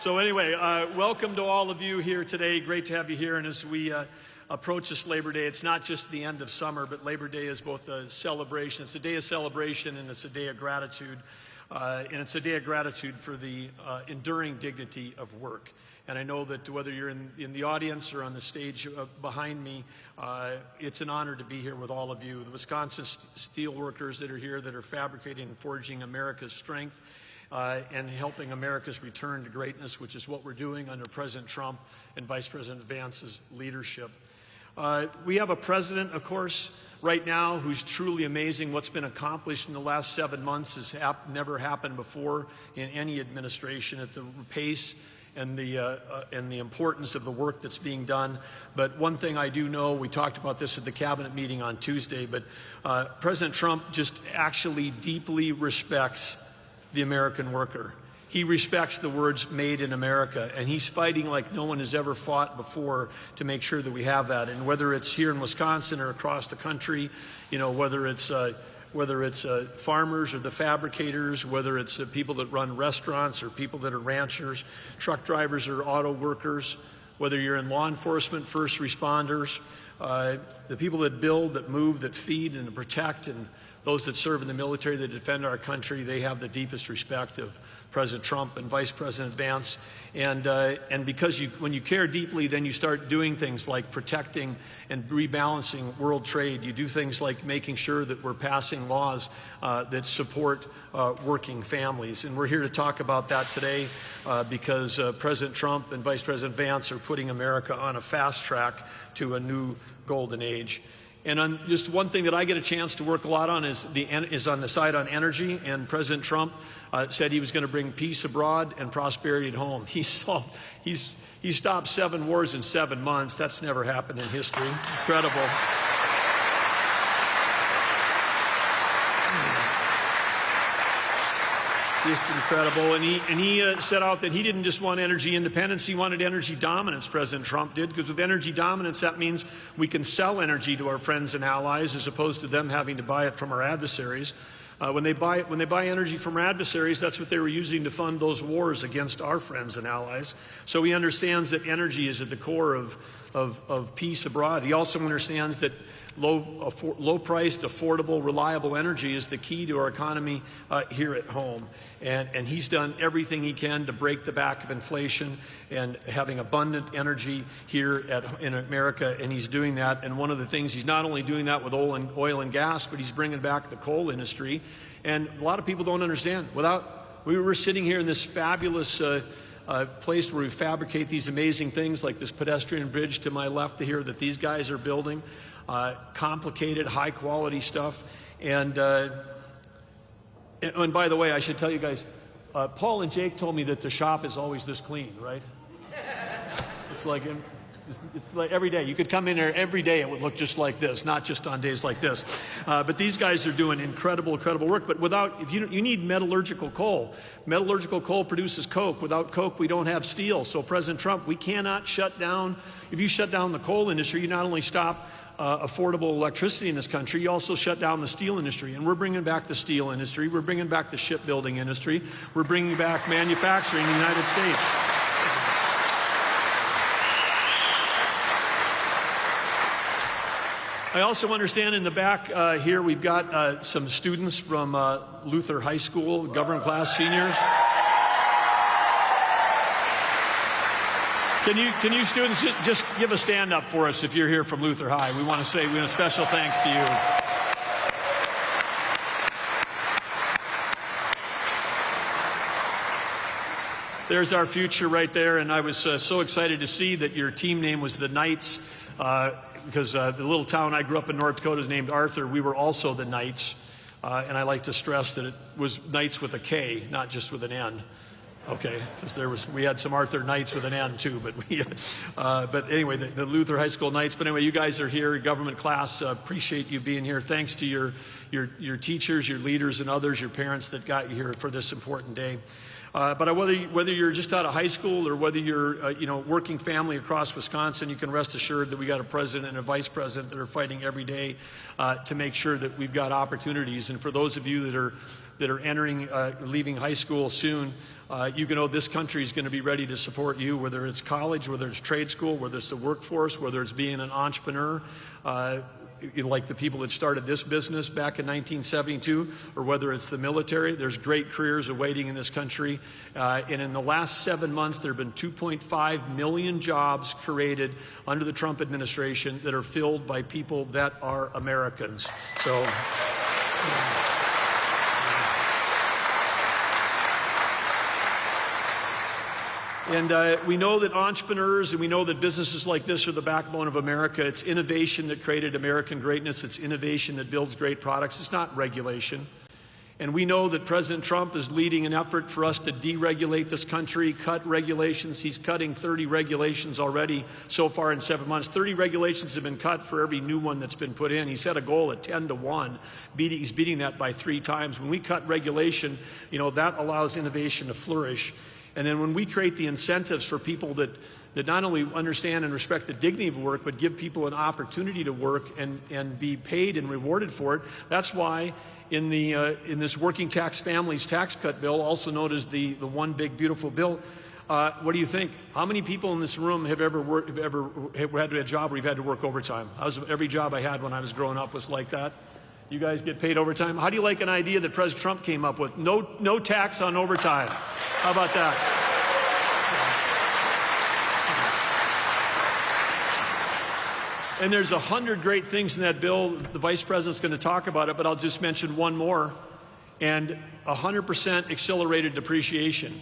So anyway, welcome to all of you here today. Great to have you here. And as we approach this Labor Day, it's not just the end of summer, but Labor Day is both a celebration. It's a day of celebration and it's a day of gratitude. And it's a day of gratitude for the enduring dignity of work. And I know that whether you're in the audience or on the stage behind me, it's an honor to be here with all of you. The Wisconsin steel workers that are here that are fabricating and forging America's strength and helping America's return to greatness, which is what we're doing under President Trump and Vice President Vance's leadership. We have a president, of course, right now who's truly amazing. What's been accomplished in the last 7 months has never happened before in any administration at the pace and the importance of the work that's being done. But one thing I do know, we talked about this at the cabinet meeting on Tuesday, but President Trump just actually deeply respects the American worker. He respects the words "made in America," and he's fighting like no one has ever fought before to make sure that we have that. And whether it's here in Wisconsin or across the country, you know, whether it's farmers or the fabricators, whether it's people that run restaurants or people that are ranchers, truck drivers or auto workers, whether you're in law enforcement, first responders, the people that build, that move, that feed and protect, and those that serve in the military that defend our country, they have the deepest respect of President Trump and Vice President Vance. And because when you care deeply, then you start doing things like protecting and rebalancing world trade. You do things like making sure that we're passing laws that support working families. And we're here to talk about that today because President Trump and Vice President Vance are putting America on a fast track to a new golden age. And on just one thing that I get a chance to work a lot on is on the side on energy. And President Trump said he was going to bring peace abroad and prosperity at home. He stopped 7 wars in 7 months. That's never happened in history. Incredible. Just incredible. And he set out that he didn't just want energy independence, he wanted energy dominance, President Trump did, because with energy dominance, that means we can sell energy to our friends and allies as opposed to them having to buy it from our adversaries. When they buy energy from our adversaries, that's what they were using to fund those wars against our friends and allies. So he understands that energy is at the core of peace abroad. He also understands that low-priced, affordable, reliable energy is the key to our economy here at home. And he's done everything he can to break the back of inflation and having abundant energy here in America, and he's doing that. And one of the things, he's not only doing that with oil and gas, but he's bringing back the coal industry. And a lot of people don't understand. We were sitting here in this fabulous place where we fabricate these amazing things like this pedestrian bridge to my left here that these guys are building. Complicated, high-quality stuff. And by the way, I should tell you guys, Paul and Jake told me that the shop is always this clean, right? It's like every day. You could come in there every day, it would look just like this, not just on days like this. But these guys are doing incredible work. But you need metallurgical coal. Metallurgical coal produces coke. Without coke, we don't have steel. So President Trump, we cannot shut down. If you shut down the coal industry, you not only stop affordable electricity in this country, you also shut down the steel industry. And we're bringing back the steel industry. We're bringing back the shipbuilding industry. We're bringing back manufacturing in the United States. I also understand in the back here we've got some students from Luther High School, government class seniors. Can you students just give a stand up for us if you're here from Luther High? We want to say a special thanks to you. There's our future right there, and I was so excited to see that your team name was the Knights, because the little town I grew up in, North Dakota, is named Arthur. We were also the Knights, and I like to stress that it was Knights with a K, not just with an N. Okay, because we had some Arthur Knights with an N too, but anyway, the Luther High School Knights. But anyway, you guys are here, government class. Appreciate you being here. Thanks to your teachers, your leaders, and others, your parents that got you here for this important day. But whether you're just out of high school or whether you're working family across Wisconsin, you can rest assured that we got a president and a vice president that are fighting every day to make sure that we've got opportunities. And for those of you that are entering, leaving high school soon, you can know this country is going to be ready to support you, whether it's college, whether it's trade school, whether it's the workforce, whether it's being an entrepreneur, like the people that started this business back in 1972, or whether it's the military. There's great careers awaiting in this country. And in the last 7 months, there have been 2.5 million jobs created under the Trump administration that are filled by people that are Americans. So. And we know that entrepreneurs and we know that businesses like this are the backbone of America. It's innovation that created American greatness. It's innovation that builds great products. It's not regulation. And we know that President Trump is leading an effort for us to deregulate this country, cut regulations. He's cutting 30 regulations already so far in 7 months. 30 regulations have been cut for every new one that's been put in. He set a goal at 10 to 1. He's beating that by 3 times. When we cut regulation, that allows innovation to flourish. And then when we create the incentives for people that not only understand and respect the dignity of work, but give people an opportunity to work and be paid and rewarded for it, that's why in this working tax families tax cut bill, also known as the One Big Beautiful Bill, what do you think? How many people in this room have ever had a job where you've had to work overtime? Every job I had when I was growing up was like that. You guys get paid overtime. How do you like an idea that President Trump came up with? No tax on overtime. How about that? And there's 100 great things in that bill. The Vice President's going to talk about it, but I'll just mention one more. And 100% accelerated depreciation.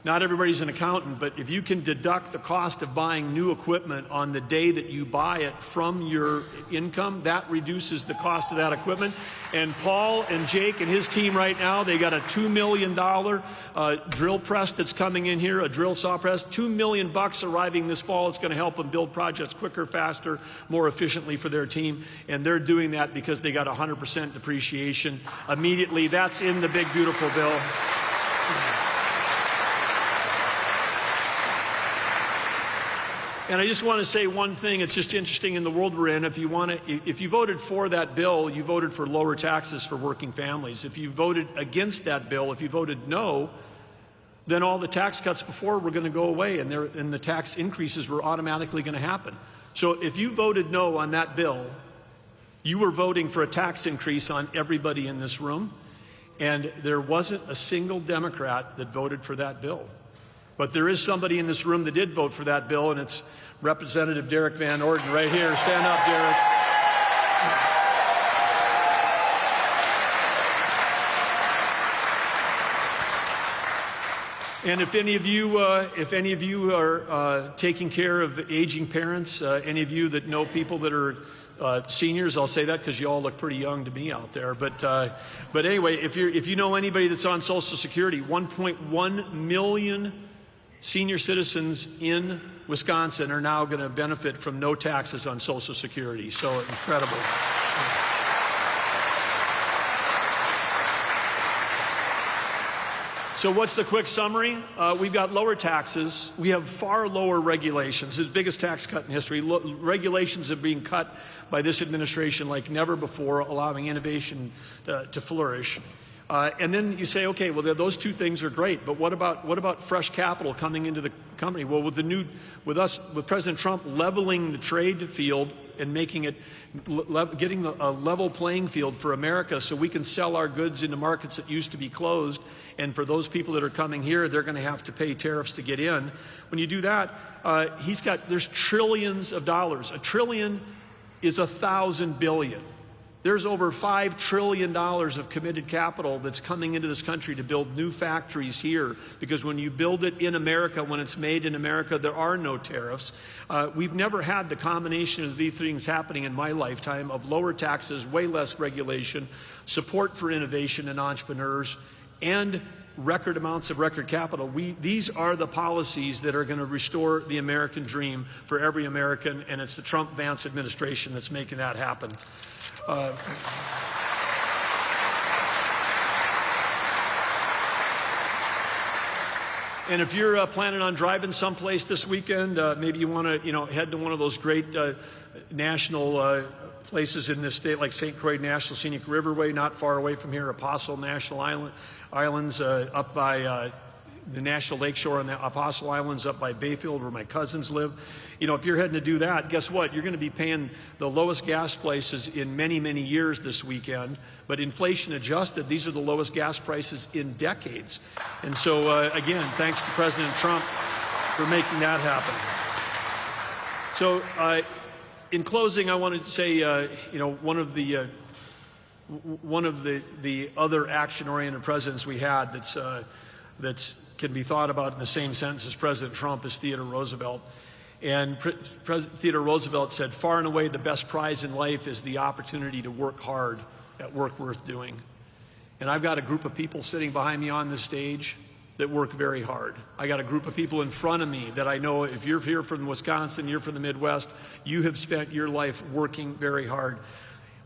Not everybody's an accountant, but if you can deduct the cost of buying new equipment on the day that you buy it from your income, that reduces the cost of that equipment. And Paul and Jake and his team right now, they got a $2 million drill press that's coming in here, a drill saw press, $2 million arriving this fall. It's going to help them build projects quicker, faster, more efficiently for their team. And they're doing that because they got 100% depreciation immediately. That's in the big, beautiful bill. And I just want to say one thing. It's just interesting in the world we're in. If you voted for that bill, you voted for lower taxes for working families. If you voted against that bill, if you voted no, then all the tax cuts before were going to go away, and the tax increases were automatically going to happen. So if you voted no on that bill, you were voting for a tax increase on everybody in this room, and there wasn't a single Democrat that voted for that bill. But there is somebody in this room that did vote for that bill, and it's Representative Derek Van Orden right here. Stand up, Derek. And if any of you are taking care of aging parents, any of you that know people that are seniors, I'll say that because you all look pretty young to me out there. But anyway, if you know anybody that's on Social Security, 1.1 million senior citizens in Wisconsin are now going to benefit from no taxes on Social Security. So incredible. So what's the quick summary? We've got lower taxes. We have far lower regulations. It's the biggest tax cut in history. Regulations are being cut by this administration like never before, allowing innovation to flourish. And then you say, okay, well, those two things are great, but what about fresh capital coming into the company? Well, with President Trump leveling the trade field and making it, getting a level playing field for America so we can sell our goods into markets that used to be closed, and for those people that are coming here, they're going to have to pay tariffs to get in. When you do that, there's trillions of dollars. A trillion is 1,000 billion. There's over $5 trillion of committed capital that's coming into this country to build new factories here, because when you build it in America, when it's made in America, there are no tariffs. We've never had the combination of these things happening in my lifetime of lower taxes, way less regulation, support for innovation and entrepreneurs, and record amounts of record capital. These are the policies that are going to restore the American dream for every American, and it's the Trump-Vance administration that's making that happen. And if you're planning on driving someplace this weekend, maybe you want to, head to one of those great national places in this state, like St. Croix National Scenic Riverway, not far away from here, Apostle National Islands, up by the National Lakeshore on the Apostle Islands, up by Bayfield where my cousins live. If you're heading to do that, guess what? You're going to be paying the lowest gas prices in many, many years this weekend. But inflation adjusted, these are the lowest gas prices in decades. And so, again, thanks to President Trump for making that happen. So, in closing, I wanted to say, one of the other action-oriented presidents we had that's can be thought about in the same sentence as President Trump is Theodore Roosevelt. And President Theodore Roosevelt said, "Far and away the best prize in life is the opportunity to work hard at work worth doing." And I've got a group of people sitting behind me on this stage that work very hard. I got a group of people in front of me that I know, if you're here from Wisconsin, you're from the Midwest, you have spent your life working very hard.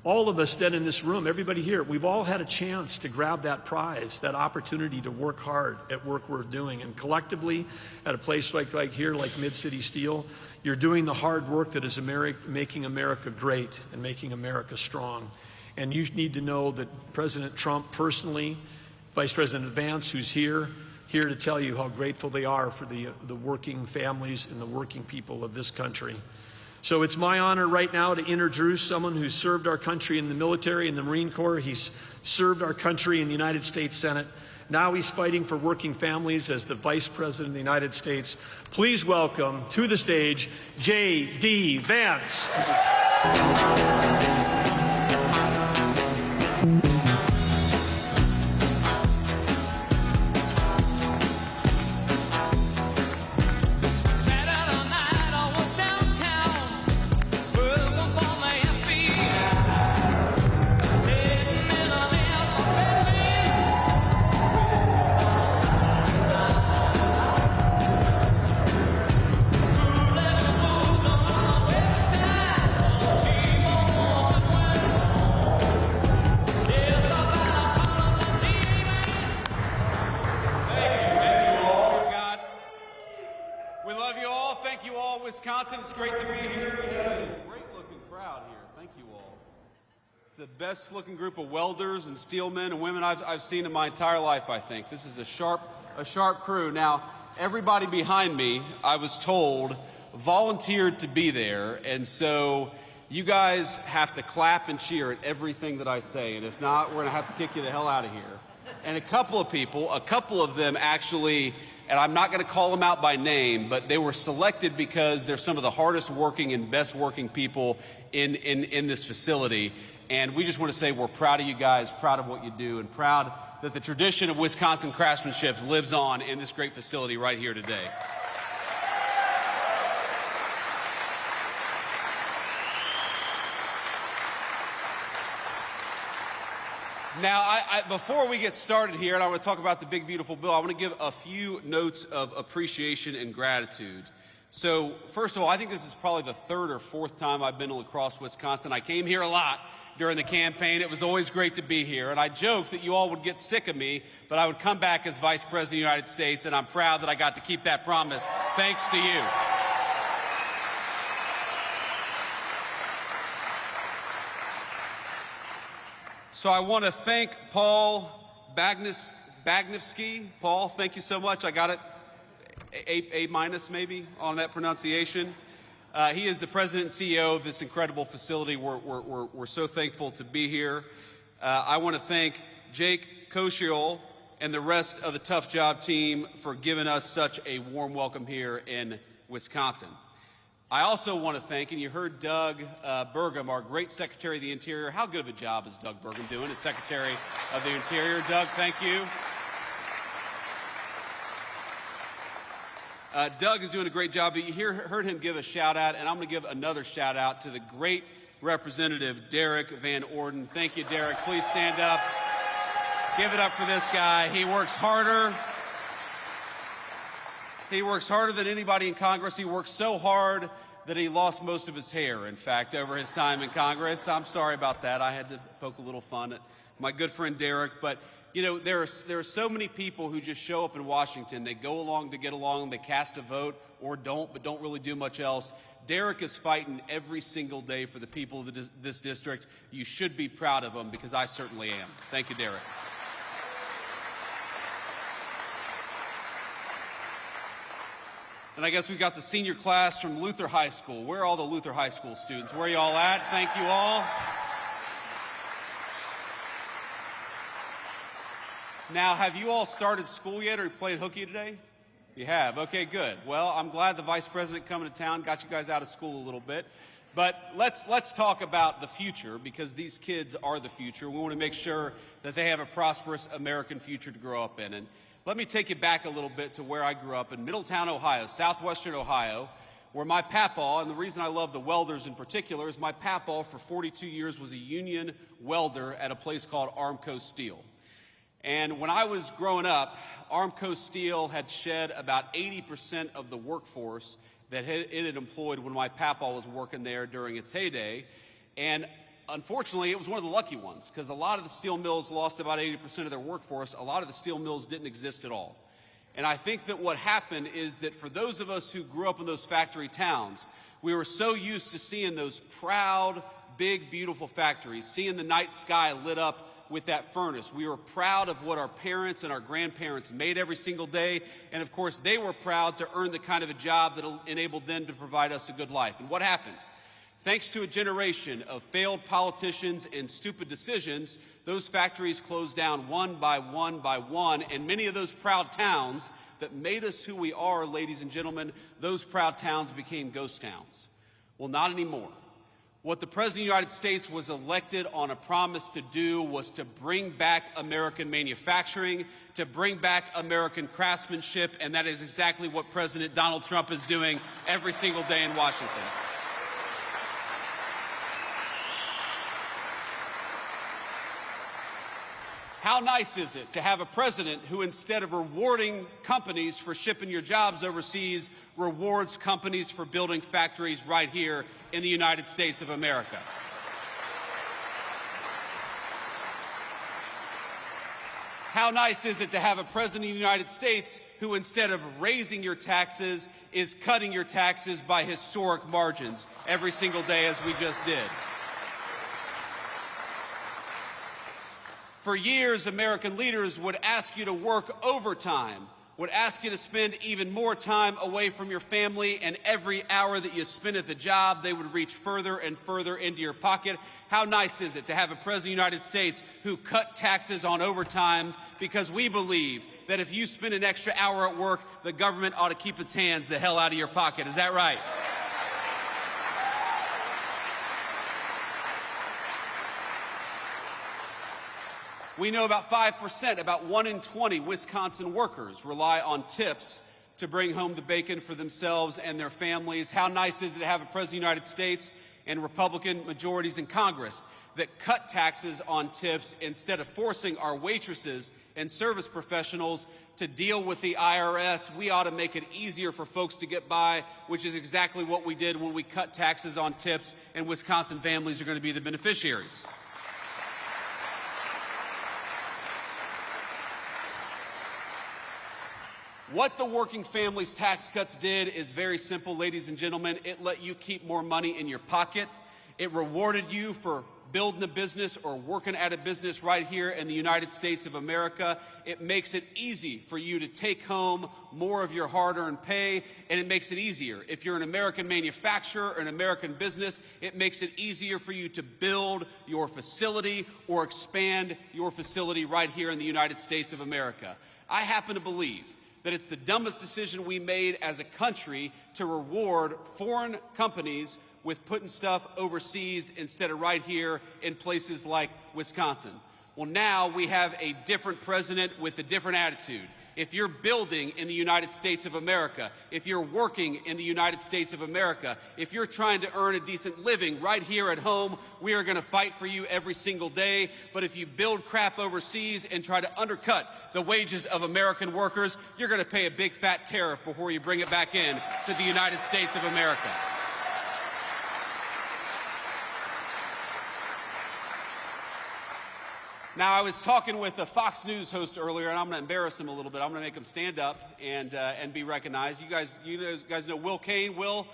All of us then in this room, everybody here, we've all had a chance to grab that prize, that opportunity to work hard at work worth doing. And collectively, at a place like here, like Mid-City Steel, you're doing the hard work that is making America great and making America strong. And you need to know that President Trump personally, Vice President Vance, who's here to tell you how grateful they are for the working families and the working people of this country. So it's my honor right now to introduce someone who served our country in the military, in the Marine Corps. He's served our country in the United States Senate. Now he's fighting for working families as the Vice President of the United States. Please welcome to the stage, JD Vance. Wisconsin, it's great to be here. We have a great-looking crowd here. Thank you all. It's the best-looking group of welders and steelmen and women I've seen in my entire life, I think. This is a sharp crew. Now, everybody behind me, I was told, volunteered to be there, and so you guys have to clap and cheer at everything that I say, and if not, we're going to have to kick you the hell out of here. And a couple of them actually, and I'm not going to call them out by name, but they were selected because they're some of the hardest working and best working people in this facility. And we just want to say we're proud of you guys, proud of what you do, and proud that the tradition of Wisconsin craftsmanship lives on in this great facility right here today. Now, before we get started here, and I want to talk about the big, beautiful bill, I want to give a few notes of appreciation and gratitude. So, first of all, I think this is probably the third or fourth time I've been to La Crosse, Wisconsin. I came here a lot during the campaign. It was always great to be here. And I joked that you all would get sick of me, but I would come back as Vice President of the United States, and I'm proud that I got to keep that promise, thanks to you. So I want to thank Paul Bagnevsky. Paul, thank you so much. I got it A minus maybe on that pronunciation. He is the president and CEO of this incredible facility. We're so thankful to be here. I want to thank Jake Koshiol and the rest of the Tough Job team for giving us such a warm welcome here in Wisconsin. I also want to thank, and you heard Doug Burgum, our great Secretary of the Interior. How good of a job is Doug Burgum doing as Secretary of the Interior? Doug, thank you. Doug is doing a great job, but you heard him give a shout out, and I'm going to give another shout out to the great Representative Derek Van Orden. Thank you, Derek. Please stand up. Give it up for this guy. He works harder. He works harder than anybody in Congress. He works so hard that he lost most of his hair, in fact, over his time in Congress. I'm sorry about that. I had to poke a little fun my good friend Derek. But, you know, there are so many people who just show up in Washington. They go along to get along. They cast a vote or don't, but don't really do much else. Derek is fighting every single day for the people of this district. You should be proud of him, because I certainly am. Thank you, Derek. And I guess we've got the senior class from Luther High School. Where are all the Luther High School students? Where are you all at? Thank you all. Now, have you all started school yet, or are you playing hooky today? You have. Okay, good. Well, I'm glad the vice president coming to town got you guys out of school a little bit. But let's talk about the future, because these kids are the future. We want to make sure that they have a prosperous American future to grow up in. And let me take you back a little bit to where I grew up in Middletown, Ohio, southwestern Ohio, where my papaw, and the reason I love the welders in particular, is my papaw for 42 years was a union welder at a place called Armco Steel. And when I was growing up, Armco Steel had shed about 80% of the workforce that it had employed when my papaw was working there during its heyday. And unfortunately, it was one of the lucky ones, because a lot of the steel mills lost about 80% of their workforce. A lot of the steel mills didn't exist at all. And I think that what happened is that for those of us who grew up in those factory towns, we were so used to seeing those proud, big, beautiful factories, seeing the night sky lit up with that furnace. We were proud of what our parents and our grandparents made every single day. And of course, they were proud to earn the kind of a job that enabled them to provide us a good life. And what happened? Thanks to a generation of failed politicians and stupid decisions, those factories closed down one by one by one, and many of those proud towns that made us who we are, ladies and gentlemen, those proud towns became ghost towns. Well, not anymore. What the President of the United States was elected on a promise to do was to bring back American manufacturing, to bring back American craftsmanship, and that is exactly what President Donald Trump is doing every single day in Washington. How nice is it to have a president who, instead of rewarding companies for shipping your jobs overseas, rewards companies for building factories right here in the United States of America? How nice is it to have a president of the United States who, instead of raising your taxes, is cutting your taxes by historic margins every single day, as we just did? For years, American leaders would ask you to work overtime, would ask you to spend even more time away from your family, and every hour that you spent at the job, they would reach further and further into your pocket. How nice is it to have a president of the United States who cut taxes on overtime, because we believe that if you spend an extra hour at work, the government ought to keep its hands the hell out of your pocket. Is that right? We know about 5%, about 1 in 20 Wisconsin workers rely on tips to bring home the bacon for themselves and their families. How nice is it to have a president of the United States and Republican majorities in Congress that cut taxes on tips instead of forcing our waitresses and service professionals to deal with the IRS? We ought to make it easier for folks to get by, which is exactly what we did when we cut taxes on tips, and Wisconsin families are going to be the beneficiaries. What the Working Families Tax Cuts did is very simple, ladies and gentlemen. It let you keep more money in your pocket. It rewarded you for building a business or working at a business right here in the United States of America. It makes it easy for you to take home more of your hard-earned pay, and it makes it easier. If you're an American manufacturer or an American business, it makes it easier for you to build your facility or expand your facility right here in the United States of America. I happen to believe that it's the dumbest decision we made as a country to reward foreign companies with putting stuff overseas instead of right here in places like Wisconsin. Well, now we have a different president with a different attitude. If you're building in the United States of America, if you're working in the United States of America, if you're trying to earn a decent living right here at home, we are going to fight for you every single day. But if you build crap overseas and try to undercut the wages of American workers, you're going to pay a big fat tariff before you bring it back in to the United States of America. Now, I was talking with a Fox News host earlier, and I'm going to embarrass him a little bit. I'm going to make him stand up and be recognized. You guys know Will Kane. Will,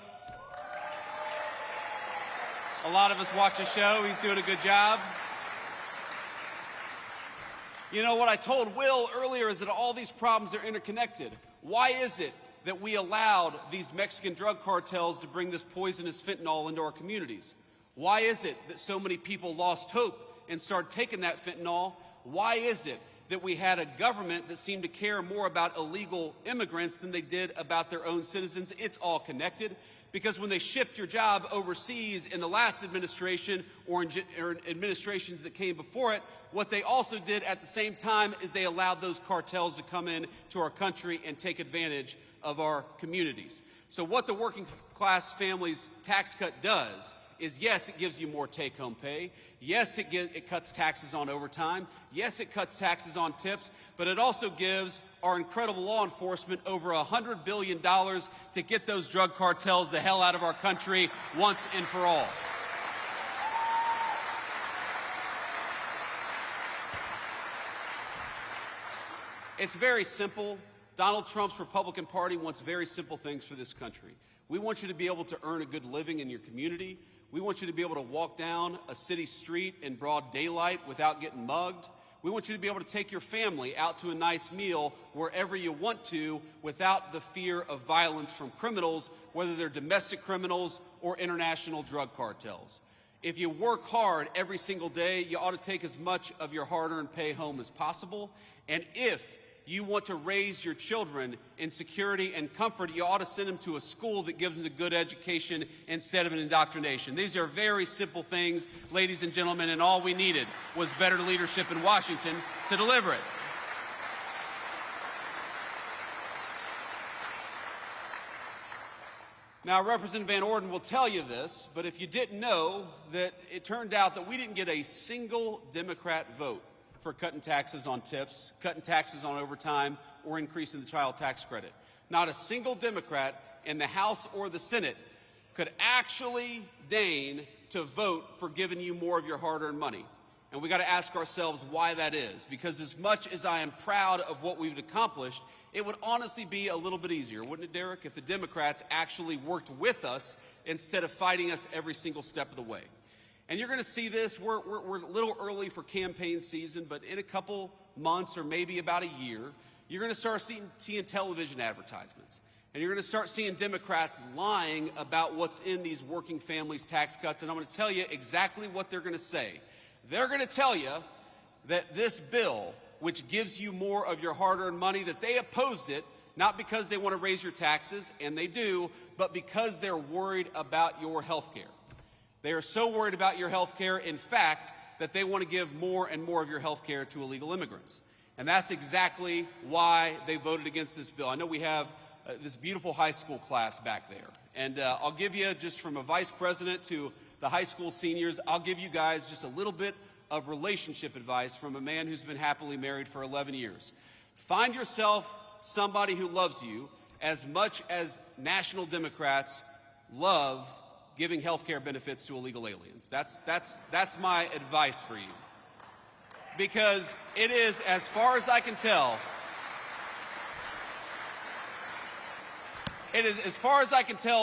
a lot of us watch his show. He's doing a good job. You know, what I told Will earlier is that all these problems are interconnected. Why is it that we allowed these Mexican drug cartels to bring this poisonous fentanyl into our communities? Why is it that so many people lost hope and started taking that fentanyl? Why is it that we had a government that seemed to care more about illegal immigrants than they did about their own citizens? It's all connected, because when they shipped your job overseas in the last administration or administrations that came before it, what they also did at the same time is they allowed those cartels to come in to our country and take advantage of our communities. So what the working class families tax cut does is, yes, it gives you more take-home pay. Yes, it cuts taxes on overtime. Yes, it cuts taxes on tips. But it also gives our incredible law enforcement over $100 billion to get those drug cartels the hell out of our country once and for all. It's very simple. Donald Trump's Republican Party wants very simple things for this country. We want you to be able to earn a good living in your community. We want you to be able to walk down a city street in broad daylight without getting mugged. We want you to be able to take your family out to a nice meal wherever you want to without the fear of violence from criminals, whether they're domestic criminals or international drug cartels. If you work hard every single day, you ought to take as much of your hard-earned pay home as possible. And if you want to raise your children in security and comfort, you ought to send them to a school that gives them a good education instead of an indoctrination. These are very simple things, ladies and gentlemen, and all we needed was better leadership in Washington to deliver it. Now, Representative Van Orden will tell you this, but if you didn't know, that it turned out that we didn't get a single Democrat vote for cutting taxes on tips, cutting taxes on overtime, or increasing the child tax credit. Not a single Democrat in the House or the Senate could actually deign to vote for giving you more of your hard-earned money. And we got to ask ourselves why that is. Because as much as I am proud of what we've accomplished, it would honestly be a little bit easier, wouldn't it, Derek, if the Democrats actually worked with us instead of fighting us every single step of the way. And you're going to see this. We're a little early for campaign season, but in a couple months or maybe about a year, you're going to start seeing television advertisements. And you're going to start seeing Democrats lying about what's in these working families tax cuts. And I'm going to tell you exactly what they're going to say. They're going to tell you that this bill, which gives you more of your hard-earned money, that they opposed it, not because they want to raise your taxes, and they do, but because they're worried about your health care. They are so worried about your health care, in fact, that they want to give more and more of your health care to illegal immigrants. And that's exactly why they voted against this bill. I know we have this beautiful high school class back there. And I'll give you, just from a vice president to the high school seniors, I'll give you guys just a little bit of relationship advice from a man who's been happily married for 11 years. Find yourself somebody who loves you as much as national Democrats love giving health care benefits to illegal aliens. That's my advice for you. Because it is, as far as I can tell,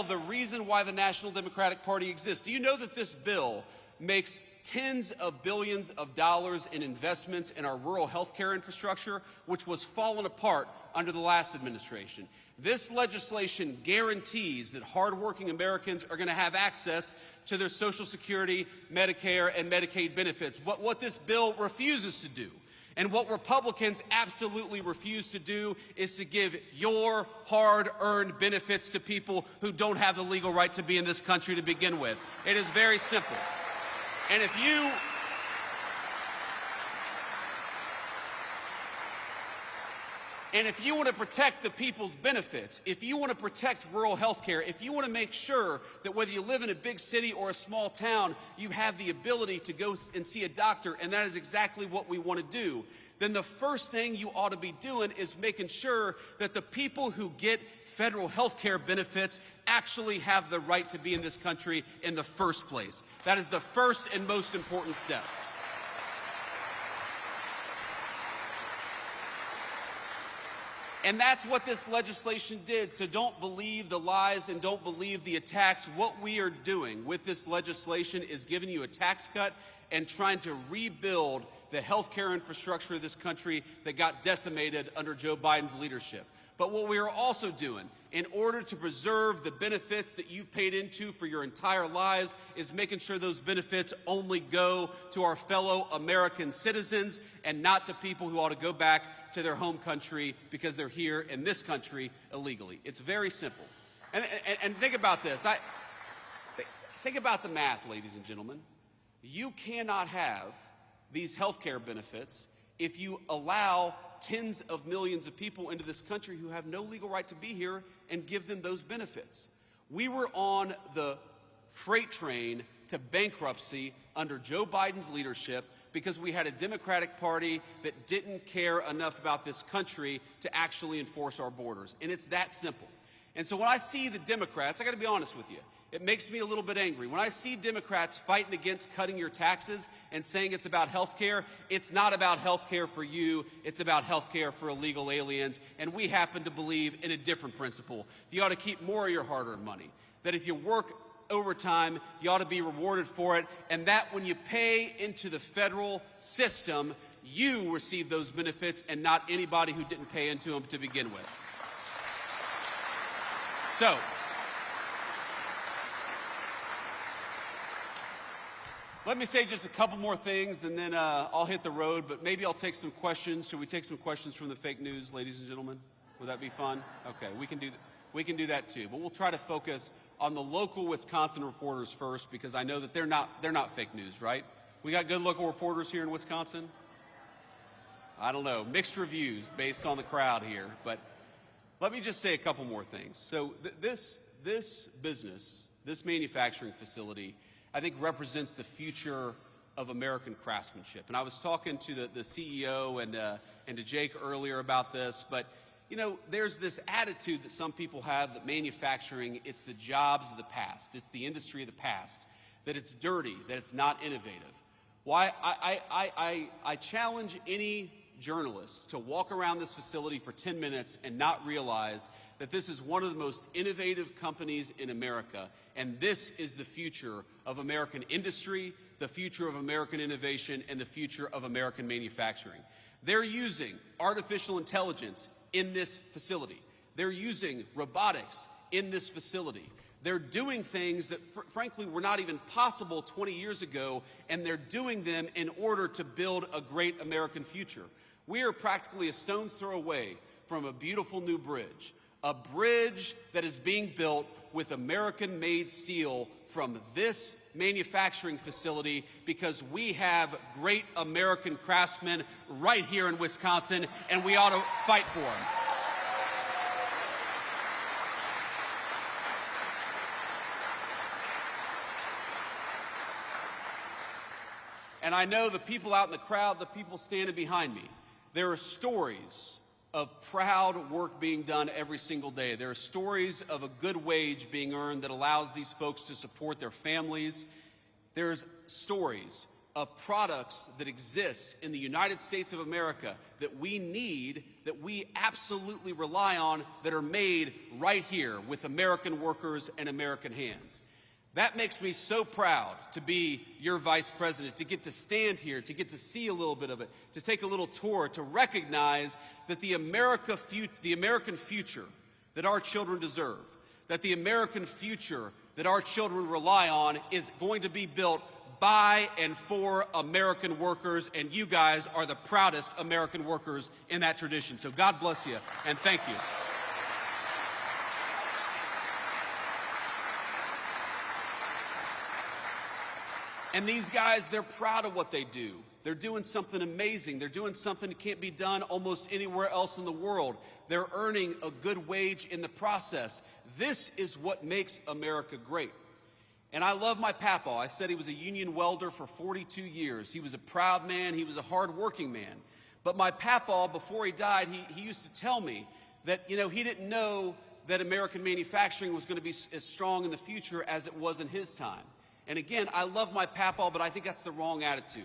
the reason why the National Democratic Party exists. Do you know that this bill makes tens of billions of dollars in investments in our rural health care infrastructure, which was falling apart under the last administration? This legislation guarantees that hardworking Americans are going to have access to their Social Security, Medicare, and Medicaid benefits. But what this bill refuses to do, and what Republicans absolutely refuse to do, is to give your hard-earned benefits to people who don't have the legal right to be in this country to begin with. It is very simple. And if you want to protect the people's benefits, if you want to protect rural health care, if you want to make sure that whether you live in a big city or a small town, you have the ability to go and see a doctor, and that is exactly what we want to do, then the first thing you ought to be doing is making sure that the people who get federal health care benefits actually have the right to be in this country in the first place. That is the first and most important step. And that's what this legislation did. So don't believe the lies and don't believe the attacks. What we are doing with this legislation is giving you a tax cut and trying to rebuild the healthcare infrastructure of this country that got decimated under Joe Biden's leadership. But what we are also doing, in order to preserve the benefits that you've paid into for your entire lives, is making sure those benefits only go to our fellow American citizens and not to people who ought to go back to their home country because they're here in this country illegally. It's very simple. And think about this. Think about the math, ladies and gentlemen. You cannot have these health care benefits if you allow tens of millions of people into this country who have no legal right to be here and give them those benefits. We were on the freight train to bankruptcy under Joe Biden's leadership because we had a Democratic Party that didn't care enough about this country to actually enforce our borders. And it's that simple. And so when I see the Democrats, I got to be honest with you, it makes me a little bit angry. When I see Democrats fighting against cutting your taxes and saying it's about health care, it's not about health care for you, it's about health care for illegal aliens. And we happen to believe in a different principle. You ought to keep more of your hard-earned money. That if you work overtime, you ought to be rewarded for it. And that when you pay into the federal system, you receive those benefits and not anybody who didn't pay into them to begin with. So, let me say just a couple more things, and then I'll hit the road, but maybe I'll take some questions. Should we take some questions from the fake news, ladies and gentlemen? Would that be fun? Okay, we can do that too, but we'll try to focus on the local Wisconsin reporters first, because I know that they're not fake news, right? We got good local reporters here in Wisconsin? I don't know, mixed reviews based on the crowd here, but let me just say a couple more things. So this business, this manufacturing facility, I think represents the future of American craftsmanship. And I was talking to the CEO and to Jake earlier about this, but you know, there's this attitude that some people have that manufacturing, it's the jobs of the past, it's the industry of the past, that it's dirty, that it's not innovative. Why? I challenge any journalist to walk around this facility for 10 minutes and not realize that this is one of the most innovative companies in America, and this is the future of American industry, the future of American innovation, and the future of American manufacturing. They're using artificial intelligence in this facility. They're using robotics in this facility. They're doing things that, frankly, were not even possible 20 years ago, and they're doing them in order to build a great American future. We are practically a stone's throw away from a beautiful new bridge, a bridge that is being built with American-made steel from this manufacturing facility, because we have great American craftsmen right here in Wisconsin, and we ought to fight for them. And I know the people out in the crowd, the people standing behind me, there are stories of proud work being done every single day. There are stories of a good wage being earned that allows these folks to support their families. There's stories of products that exist in the United States of America that we need, that we absolutely rely on, that are made right here with American workers and American hands. That makes me so proud to be your vice president, to get to stand here, to get to see a little bit of it, to take a little tour, to recognize that the American future that our children deserve, that the American future that our children rely on is going to be built by and for American workers, and you guys are the proudest American workers in that tradition. So God bless you, and thank you. And these guys, they're proud of what they do. They're doing something amazing. They're doing something that can't be done almost anywhere else in the world. They're earning a good wage in the process. This is what makes America great. And I love my papa. I said he was a union welder for 42 years. He was a proud man. He was a hard-working man. But my papa, before he died, he used to tell me that, you know, he didn't know that American manufacturing was going to be as strong in the future as it was in his time. And again, I love my papa, but I think that's the wrong attitude.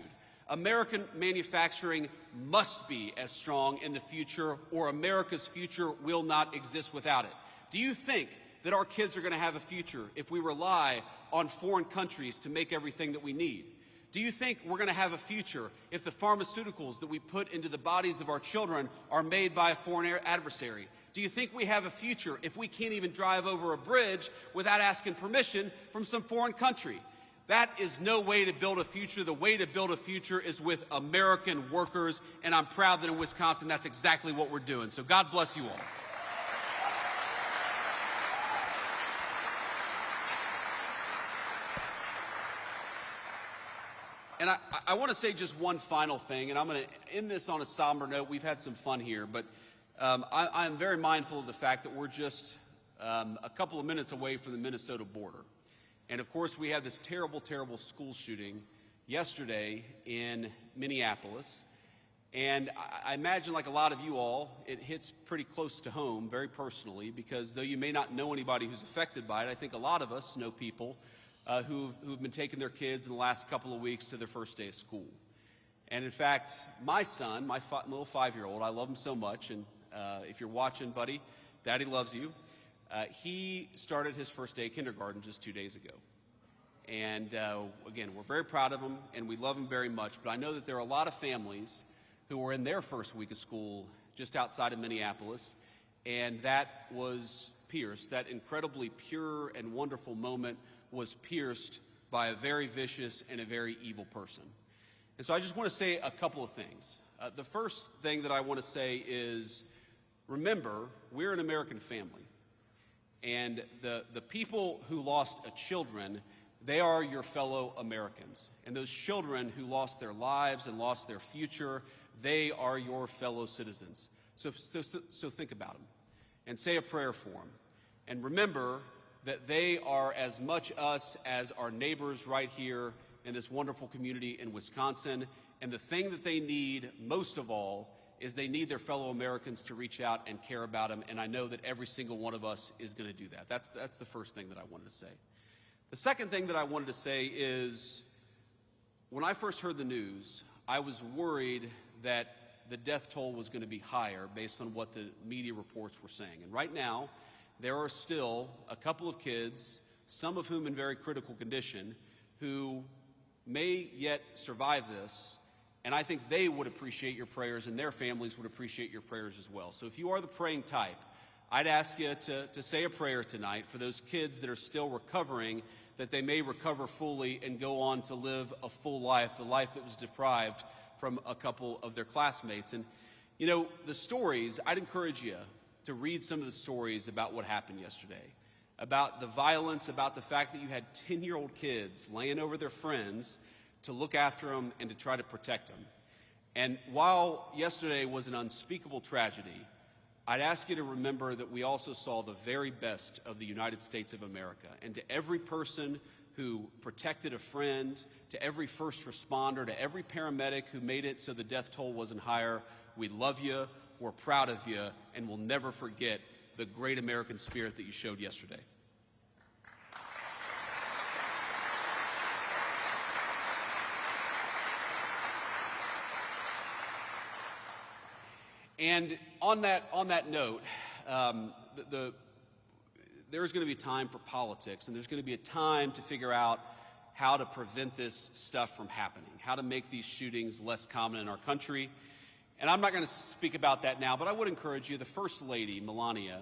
American manufacturing must be as strong in the future, or America's future will not exist without it. Do you think that our kids are going to have a future if we rely on foreign countries to make everything that we need? Do you think we're going to have a future if the pharmaceuticals that we put into the bodies of our children are made by a foreign adversary? Do you think we have a future if we can't even drive over a bridge without asking permission from some foreign country? That is no way to build a future. The way to build a future is with American workers, and I'm proud that in Wisconsin that's exactly what we're doing. So God bless you all. And I want to say just one final thing, and I'm going to end this on a somber note. We've had some fun here, but I'm very mindful of the fact that we're just a couple of minutes away from the Minnesota border. And of course, we had this terrible, terrible school shooting yesterday in Minneapolis. And I imagine, like a lot of you all, it hits pretty close to home, very personally, because though you may not know anybody who's affected by it, I think a lot of us know people who've been taking their kids in the last couple of weeks to their first day of school. And in fact, my son, my little 5-year-old, I love him so much, and if you're watching, buddy, Daddy loves you. He started his first day of kindergarten just 2 days ago. And again, we're very proud of him, and we love him very much, but I know that there are a lot of families who were in their first week of school just outside of Minneapolis, and that was pierced. That incredibly pure and wonderful moment was pierced by a very vicious and a very evil person. And so I just want to say a couple of things. The first thing that I want to say is, remember, we're an American family. And the people who lost children, they are your fellow Americans. And those children who lost their lives and lost their future, they are your fellow citizens. So think about them and say a prayer for them. And remember that they are as much us as our neighbors right here in this wonderful community in Wisconsin. And the thing that they need most of all is they need their fellow Americans to reach out and care about them, and I know that every single one of us is going to do that. That's the first thing that I wanted to say. The second thing that I wanted to say is, when I first heard the news, I was worried that the death toll was going to be higher based on what the media reports were saying. And right now, there are still a couple of kids, some of whom in very critical condition, who may yet survive this. And I think they would appreciate your prayers, and their families would appreciate your prayers as well. So if you are the praying type, I'd ask you to say a prayer tonight for those kids that are still recovering, that they may recover fully and go on to live a full life, the life that was deprived from a couple of their classmates. And, you know, the stories, I'd encourage you to read some of the stories about what happened yesterday, about the violence, about the fact that you had 10-year-old kids laying over their friends to look after them and to try to protect them. And while yesterday was an unspeakable tragedy, I'd ask you to remember that we also saw the very best of the United States of America. And to every person who protected a friend, to every first responder, to every paramedic who made it so the death toll wasn't higher, we love you, we're proud of you, and we'll never forget the great American spirit that you showed yesterday. And on that note, there's going to be time for politics, and there's going to be a time to figure out how to prevent this stuff from happening, how to make these shootings less common in our country. And I'm not going to speak about that now, but I would encourage you, the First Lady, Melania,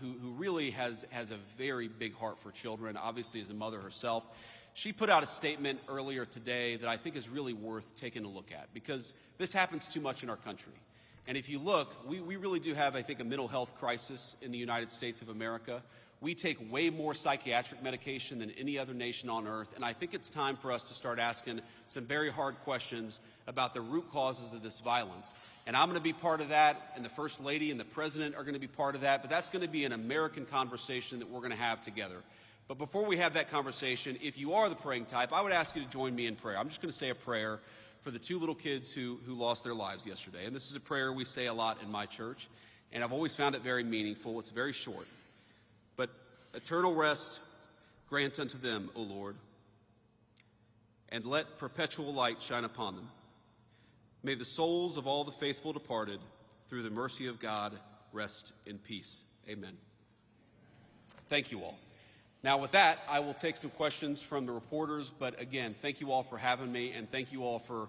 who really has a very big heart for children, obviously as a mother herself, she put out a statement earlier today that I think is really worth taking a look at, because this happens too much in our country. And if you look, we really do have, I think, a mental health crisis in the United States of America. We take way more psychiatric medication than any other nation on earth, and I think it's time for us to start asking some very hard questions about the root causes of this violence. And I'm going to be part of that, and the First Lady and the President are going to be part of that, but that's going to be an American conversation that we're going to have together. But before we have that conversation, if you are the praying type, I would ask you to join me in prayer. I'm just going to say a prayer for the two little kids who lost their lives yesterday. And this is a prayer we say a lot in my church, and I've always found it very meaningful. It's very short. But eternal rest grant unto them, O Lord, and let perpetual light shine upon them. May the souls of all the faithful departed, through the mercy of God, rest in peace. Amen. Thank you all. Now, with that, I will take some questions from the reporters, but again, thank you all for having me, and thank you all for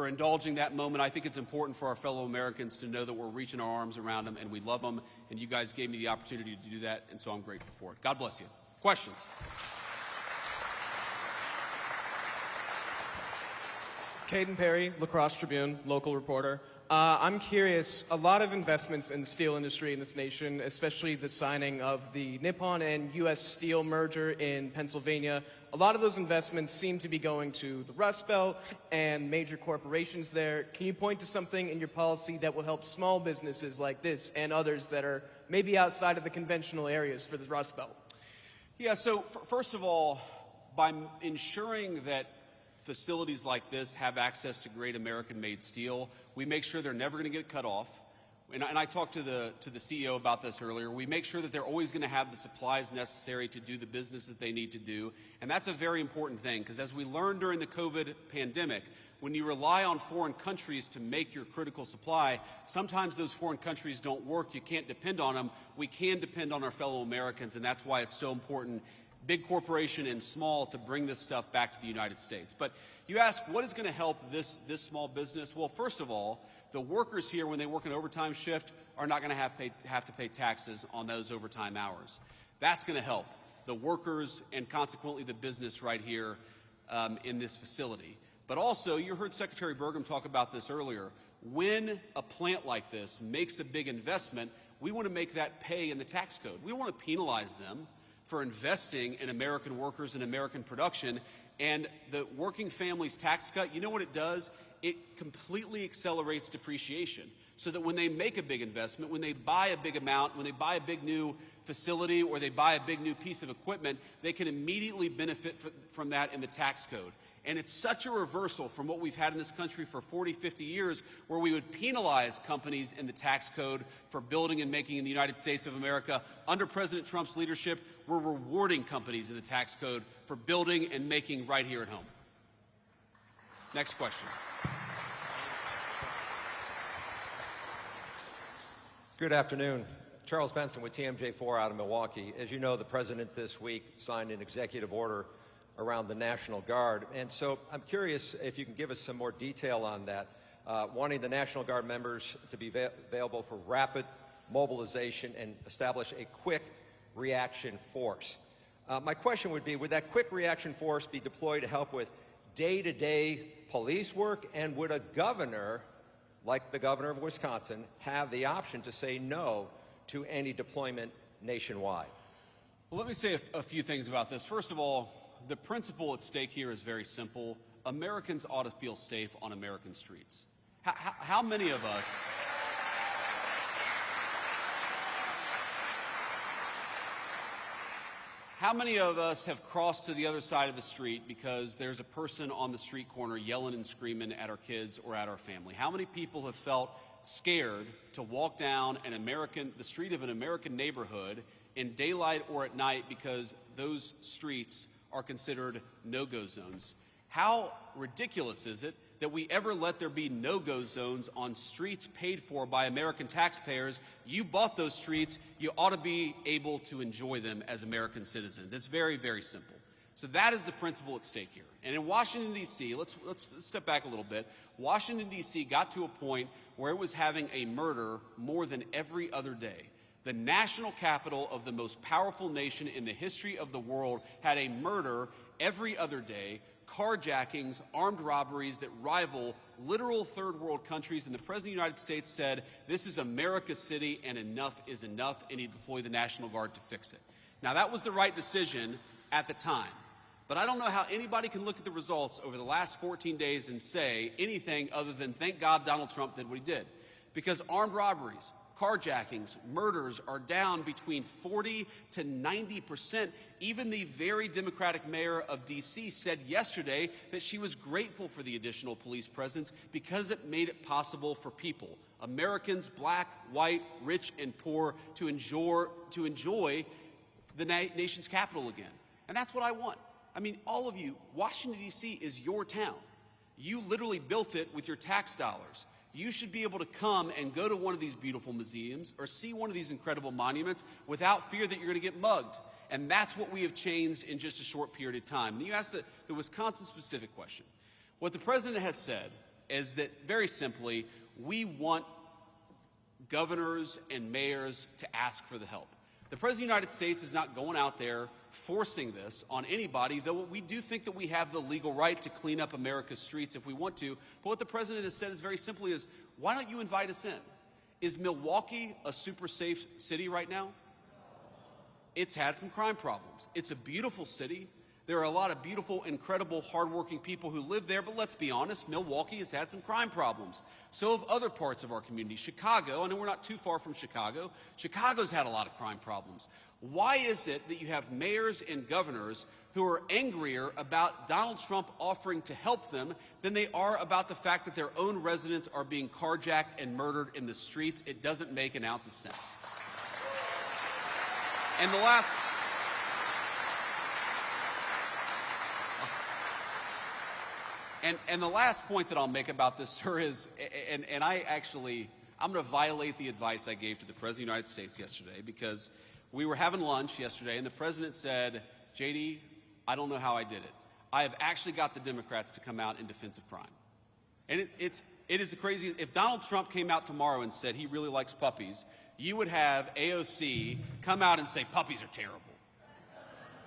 indulging that moment. I think it's important for our fellow Americans to know that we're reaching our arms around them and we love them, and you guys gave me the opportunity to do that, and so I'm grateful for it. God bless you. Questions? Caden Perry, La Crosse Tribune, local reporter. I'm curious, a lot of investments in the steel industry in this nation, especially the signing of the Nippon and U.S. Steel merger in Pennsylvania, a lot of those investments seem to be going to the Rust Belt and major corporations there. Can you point to something in your policy that will help small businesses like this and others that are maybe outside of the conventional areas for the Rust Belt? Yeah, so first of all, by ensuring that facilities like this have access to great American-made steel, we make sure they're never going to get cut off. And I talked to the CEO about this earlier. We make sure that they're always going to have the supplies necessary to do the business that they need to do. And that's a very important thing, because as we learned during the COVID pandemic, when you rely on foreign countries to make your critical supply, sometimes those foreign countries don't work. You can't depend on them. We can depend on our fellow Americans, and that's why it's so important, big corporation and small, to bring this stuff back to the United States. But you ask, what is going to help this small business? Well, first of all, the workers here, when they work an overtime shift, are not going to have to pay taxes on those overtime hours. That's going to help the workers and consequently the business right here in this facility. But also, you heard Secretary Burgum talk about this earlier. When a plant like this makes a big investment, we want to make that pay in the tax code. We don't want to penalize them for investing in American workers and American production. And the working families tax cut, you know what it does? It completely accelerates depreciation, so that when they make a big investment, when they buy a big amount, when they buy a big new facility or they buy a big new piece of equipment, they can immediately benefit from that in the tax code. And it's such a reversal from what we've had in this country for 40, 50 years, where we would penalize companies in the tax code for building and making in the United States of America. Under President Trump's leadership, we're rewarding companies in the tax code for building and making right here at home. Next question. Good afternoon. Charles Benson with TMJ4 out of Milwaukee. As you know, the President this week signed an executive order around the National Guard. And so I'm curious if you can give us some more detail on that, wanting the National Guard members to be available for rapid mobilization and establish a quick reaction force. My question would be, would that quick reaction force be deployed to help with day-to-day police work, and would a governor, like the governor of Wisconsin, have the option to say no to any deployment nationwide? Well, let me say a few things about this. First of all, the principle at stake here is very simple. Americans ought to feel safe on American streets. How many of us... How many of us have crossed to the other side of the street because there's a person on the street corner yelling and screaming at our kids or at our family? How many people have felt scared to walk down the street of an American neighborhood in daylight or at night because those streets are considered no-go zones? How ridiculous is it that we ever let there be no-go zones on streets paid for by American taxpayers? You bought those streets. You ought to be able to enjoy them as American citizens. It's very, very simple. So that is the principle at stake here. And in Washington, D.C., let's step back a little bit. Washington, D.C. got to a point where it was having a murder more than every other day. The national capital of the most powerful nation in the history of the world had a murder every other day, carjackings, armed robberies that rival literal third world countries, and the President of the United States said, this is America's city and enough is enough, and he deployed the National Guard to fix it. Now, that was the right decision at the time, but I don't know how anybody can look at the results over the last 14 days and say anything other than thank God Donald Trump did what he did, because armed robberies, carjackings, murders are down between 40 to 90%. Even the very Democratic mayor of D.C. said yesterday that she was grateful for the additional police presence because it made it possible for people, Americans, black, white, rich, and poor, to enjoy the nation's capital again. And that's what I want. I mean, all of you, Washington, D.C. is your town. You literally built it with your tax dollars. You should be able to come and go to one of these beautiful museums or see one of these incredible monuments without fear that you're going to get mugged. And that's what we have changed in just a short period of time. And you asked the Wisconsin-specific question. What the president has said is that, very simply, we want governors and mayors to ask for the help. The President of the United States is not going out there forcing this on anybody, though we do think that we have the legal right to clean up America's streets if we want to. But what the President has said is very simply is, why don't you invite us in? Is Milwaukee a super safe city right now? It's had some crime problems. It's a beautiful city. There are a lot of beautiful, incredible, hardworking people who live there, but let's be honest, Milwaukee has had some crime problems. So have other parts of our community. Chicago, I know we're not too far from Chicago. Chicago's had a lot of crime problems. Why is it that you have mayors and governors who are angrier about Donald Trump offering to help them than they are about the fact that their own residents are being carjacked and murdered in the streets? It doesn't make an ounce of sense. And the last... And the last point that I'll make about this, sir, is, I'm going to violate the advice I gave to the President of the United States yesterday, because we were having lunch yesterday, and the President said, JD, I don't know how I did it. I have actually got the Democrats to come out in defense of crime. And it is crazy. If Donald Trump came out tomorrow and said he really likes puppies, you would have AOC come out and say puppies are terrible.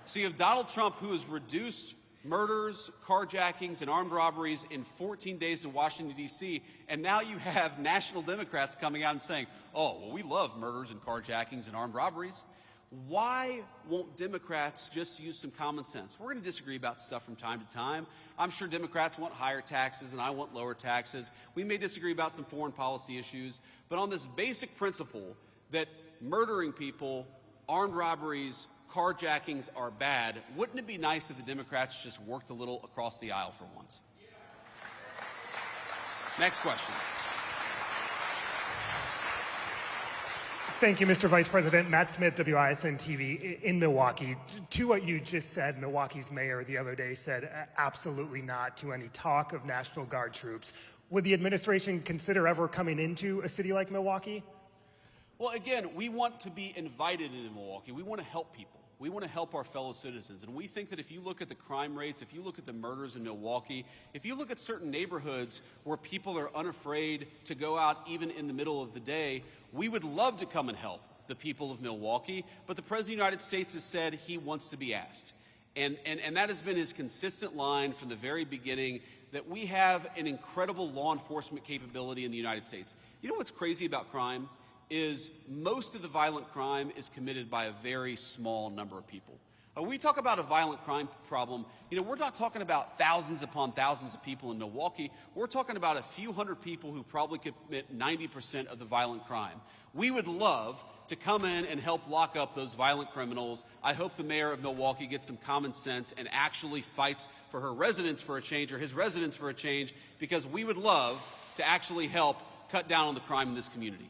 So you have Donald Trump, who has reduced murders, carjackings, and armed robberies in 14 days in Washington, D.C., and now you have national Democrats coming out and saying, oh, well, we love murders and carjackings and armed robberies. Why won't Democrats just use some common sense? We're going to disagree about stuff from time to time. I'm sure Democrats want higher taxes and I want lower taxes. We may disagree about some foreign policy issues, but on this basic principle that murdering people, armed robberies, carjackings are bad, wouldn't it be nice if the Democrats just worked a little across the aisle for once? Next question. Thank you, Mr. Vice President. Matt Smith, WISN TV in Milwaukee. To what you just said, Milwaukee's mayor the other day said absolutely not to any talk of National Guard troops. Would the administration consider ever coming into a city like Milwaukee? Well, again, we want to be invited into Milwaukee. We want to help people. We want to help our fellow citizens. And we think that if you look at the crime rates, if you look at the murders in Milwaukee, if you look at certain neighborhoods where people are unafraid to go out even in the middle of the day, we would love to come and help the people of Milwaukee. But the President of the United States has said he wants to be asked. And that has been his consistent line from the very beginning, that we have an incredible law enforcement capability in the United States. You know what's crazy about crime? Is most of the violent crime is committed by a very small number of people. When we talk about a violent crime problem, we're not talking about thousands upon thousands of people in Milwaukee. We're talking about a few hundred people who probably commit 90% of the violent crime. We would love to come in and help lock up those violent criminals. I hope the mayor of Milwaukee gets some common sense and actually fights for her residents for a change, or his residents for a change, because we would love to actually help cut down on the crime in this community.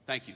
Thank you.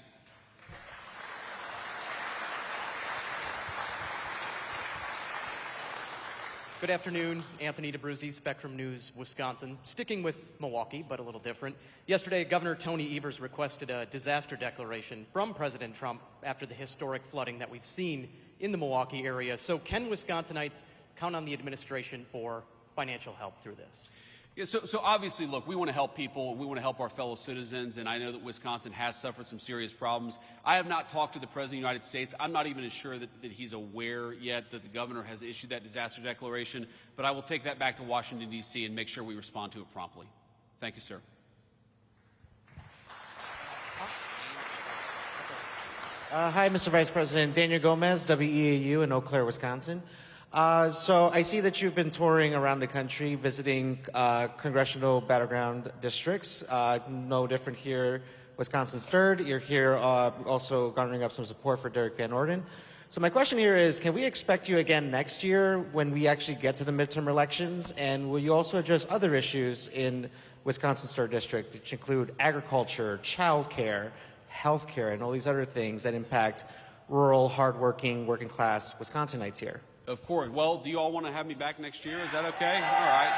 Good afternoon, Anthony DeBruzzi, Spectrum News, Wisconsin. Sticking with Milwaukee, but a little different. Yesterday, Governor Tony Evers requested a disaster declaration from President Trump after the historic flooding that we've seen in the Milwaukee area. So can Wisconsinites count on the administration for financial help through this? Yeah, so obviously, look, we want to help people, we want to help our fellow citizens, and I know that Wisconsin has suffered some serious problems. I have not talked to the President of the United States. I'm not even sure that he's aware yet that the governor has issued that disaster declaration, but I will take that back to Washington, D.C. and make sure we respond to it promptly. Thank you, sir. Hi, Mr. Vice President. Daniel Gomez, WEAU in Eau Claire, Wisconsin. So I see that you've been touring around the country, visiting congressional battleground districts. No different here, Wisconsin's third. You're here also garnering up some support for Derek Van Orden. So my question here is, can we expect you again next year when we actually get to the midterm elections? And will you also address other issues in Wisconsin's third district, which include agriculture, childcare, healthcare, and all these other things that impact rural, hardworking, working class Wisconsinites here? Of course. Well, do you all want to have me back next year? Is that okay? All right.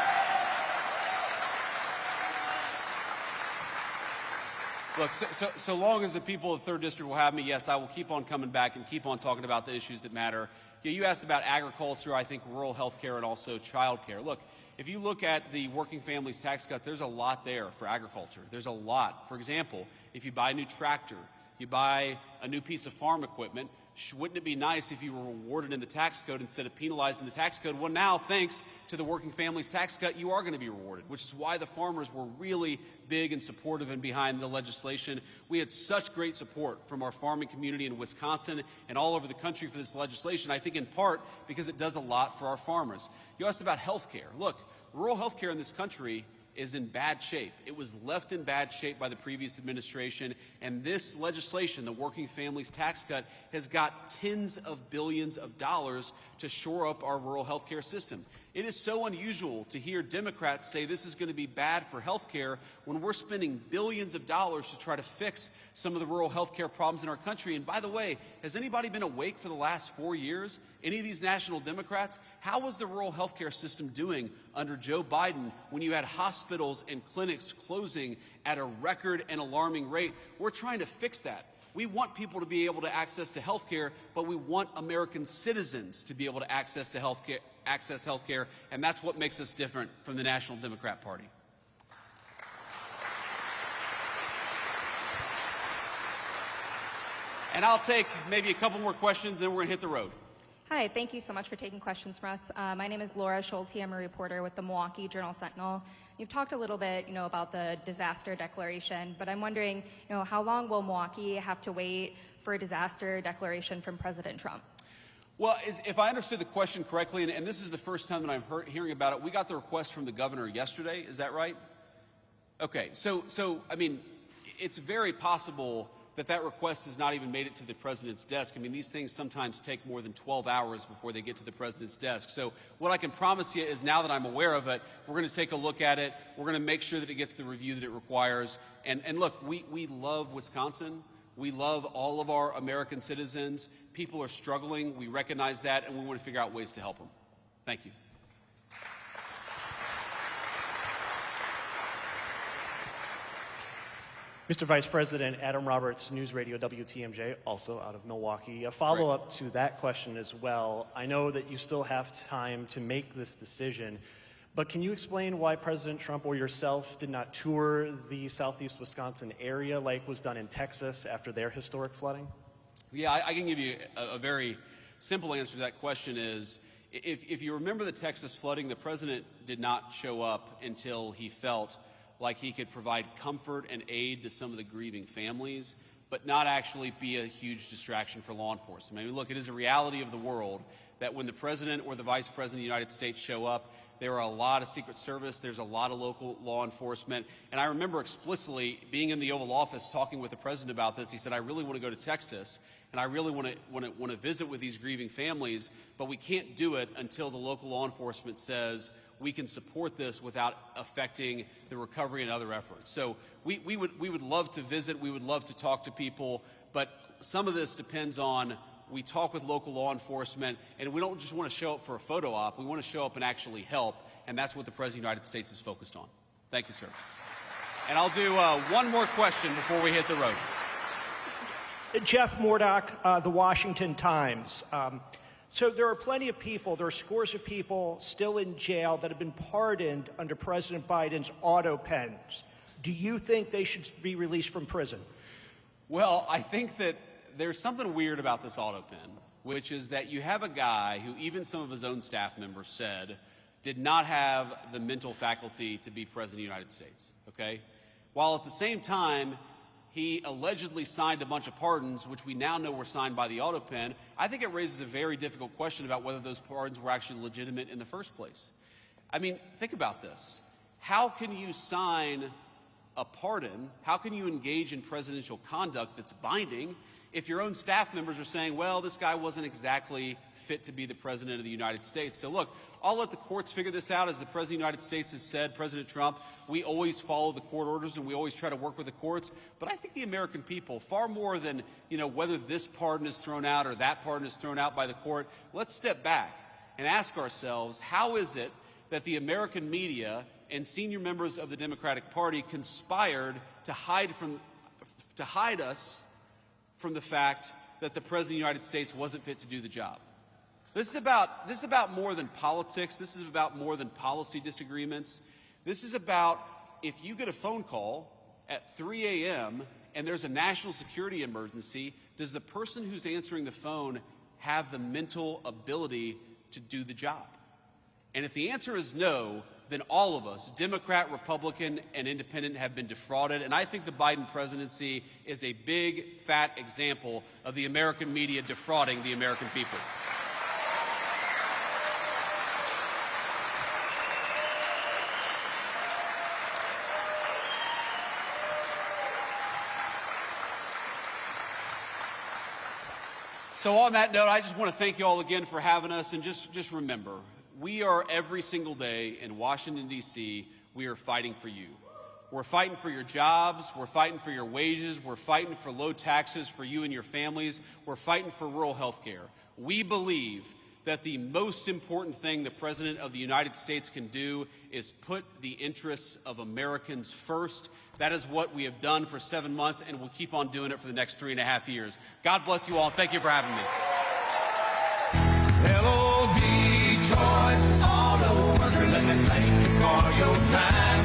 Look, so long as the people of the 3rd District will have me, yes, I will keep on coming back and keep on talking about the issues that matter. You asked about agriculture, I think rural health care, and also child care. Look, if you look at the working families tax cut, there's a lot there for agriculture. There's a lot. For example, if you buy a new tractor, you buy a new piece of farm equipment, wouldn't it be nice if you were rewarded in the tax code instead of penalized in the tax code? Well, now, thanks to the working families tax cut, you are going to be rewarded, which is why the farmers were really big and supportive and behind the legislation. We had such great support from our farming community in Wisconsin and all over the country for this legislation, I think in part because it does a lot for our farmers. You asked about health care. Look, rural health care in this country is in bad shape. It was left in bad shape by the previous administration, and this legislation, the working families tax cut, has got tens of billions of dollars to shore up our rural health care system. It is so unusual to hear Democrats say this is going to be bad for health care when we're spending billions of dollars to try to fix some of the rural health care problems in our country. And by the way, has anybody been awake for the last 4 years? Any of these national Democrats? How was the rural health care system doing under Joe Biden when you had hospitals and clinics closing at a record and alarming rate? We're trying to fix that. We want people to be able to access to health care, but we want American citizens to be able to access health care, and that's what makes us different from the National Democrat Party. And I'll take maybe a couple more questions, then we're going to hit the road. Hi, thank you so much for taking questions from us. My name is Laura Schulte. I'm a reporter with the Milwaukee Journal-Sentinel. You've talked a little bit, about the disaster declaration, but I'm wondering, how long will Milwaukee have to wait for a disaster declaration from President Trump? Well, if I understood the question correctly, and this is the first time that I'm hearing about it, we got the request from the governor yesterday. Is that right? Okay, so I mean, it's very possible that request has not even made it to the president's desk. I mean, these things sometimes take more than 12 hours before they get to the president's desk. So what I can promise you is now that I'm aware of it, we're going to take a look at it. We're going to make sure that it gets the review that it requires. And look, we love Wisconsin. We love all of our American citizens. People are struggling. We recognize that, and we want to figure out ways to help them. Thank you. Mr. Vice President, Adam Roberts, News Radio WTMJ, also out of Milwaukee. A follow-up to that question as well. I know that you still have time to make this decision, but can you explain why President Trump or yourself did not tour the southeast Wisconsin area like was done in Texas after their historic flooding? Yeah, I can give you a very simple answer to that question is, if you remember the Texas flooding, the president did not show up until he felt like he could provide comfort and aid to some of the grieving families, but not actually be a huge distraction for law enforcement. I mean, look, it is a reality of the world that when the president or the vice president of the United States show up, there are a lot of Secret Service, there's a lot of local law enforcement. And I remember explicitly being in the Oval Office talking with the president about this. He said, I really want to go to Texas, and I really want to visit with these grieving families, but we can't do it until the local law enforcement says we can support this without affecting the recovery and other efforts. So we would love to visit, we would love to talk to people, but some of this depends on we talk with local law enforcement, and we don't just want to show up for a photo op, we want to show up and actually help, and that's what the President of the United States is focused on. Thank you, sir. And I'll do one more question before we hit the road. Jeff Murdoch, The Washington Times. So there are plenty of people, there are scores of people still in jail that have been pardoned under President Biden's auto pens. Do you think they should be released from prison? Well, I think that there's something weird about this auto pen, which is that you have a guy who even some of his own staff members said did not have the mental faculty to be president of the United States, okay? While at the same time, he allegedly signed a bunch of pardons, which we now know were signed by the auto pen. I think it raises a very difficult question about whether those pardons were actually legitimate in the first place. I mean, think about this. How can you sign a pardon? How can you engage in presidential conduct that's binding if your own staff members are saying, well, this guy wasn't exactly fit to be the president of the United States? So look, I'll let the courts figure this out. As the president of the United States has said, President Trump, we always follow the court orders and we always try to work with the courts. But I think the American people, far more than, whether this pardon is thrown out or that pardon is thrown out by the court, let's step back and ask ourselves, how is it that the American media and senior members of the Democratic Party conspired to hide from to hide us from the fact that the President of the United States wasn't fit to do the job. This is about more than politics. This is about more than policy disagreements. This is about if you get a phone call at 3 a.m. and there's a national security emergency, does the person who's answering the phone have the mental ability to do the job? And if the answer is no, then all of us, Democrat, Republican, and Independent, have been defrauded. And I think the Biden presidency is a big, fat example of the American media defrauding the American people. So on that note, I just want to thank you all again for having us, and just remember, we are every single day in Washington, D.C., we are fighting for you. We're fighting for your jobs, we're fighting for your wages, we're fighting for low taxes for you and your families, we're fighting for rural health care. We believe that the most important thing the President of the United States can do is put the interests of Americans first. That is what we have done for 7 months, and we'll keep on doing it for the next 3.5 years. God bless you all, and thank you for having me. Hello, Detroit auto worker, let me thank you for your time.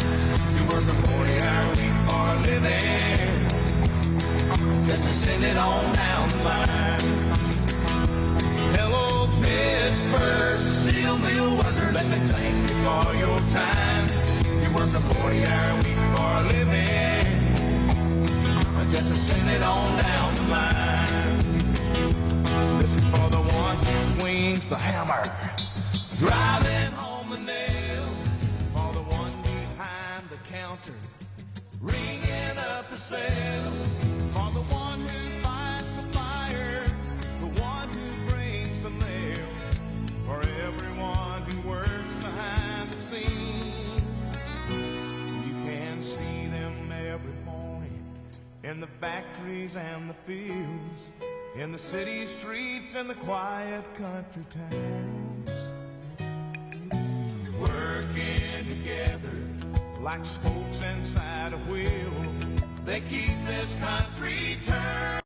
You work a 40-hour week for a living, just to send it on down the line. Hello, Pittsburgh steel mill worker, let me thank you for your time. You work a 40-hour week for a living, just to send it on down the line. This is for the one who swings the hammer, driving home the nail. For the one behind the counter, ringing up the sale. For the one who fights the fire, the one who brings the mail. For everyone who works behind the scenes, you can see them every morning in the factories and the fields, in the city streets and the quiet country towns, working together like spokes inside a wheel. They keep this country turning.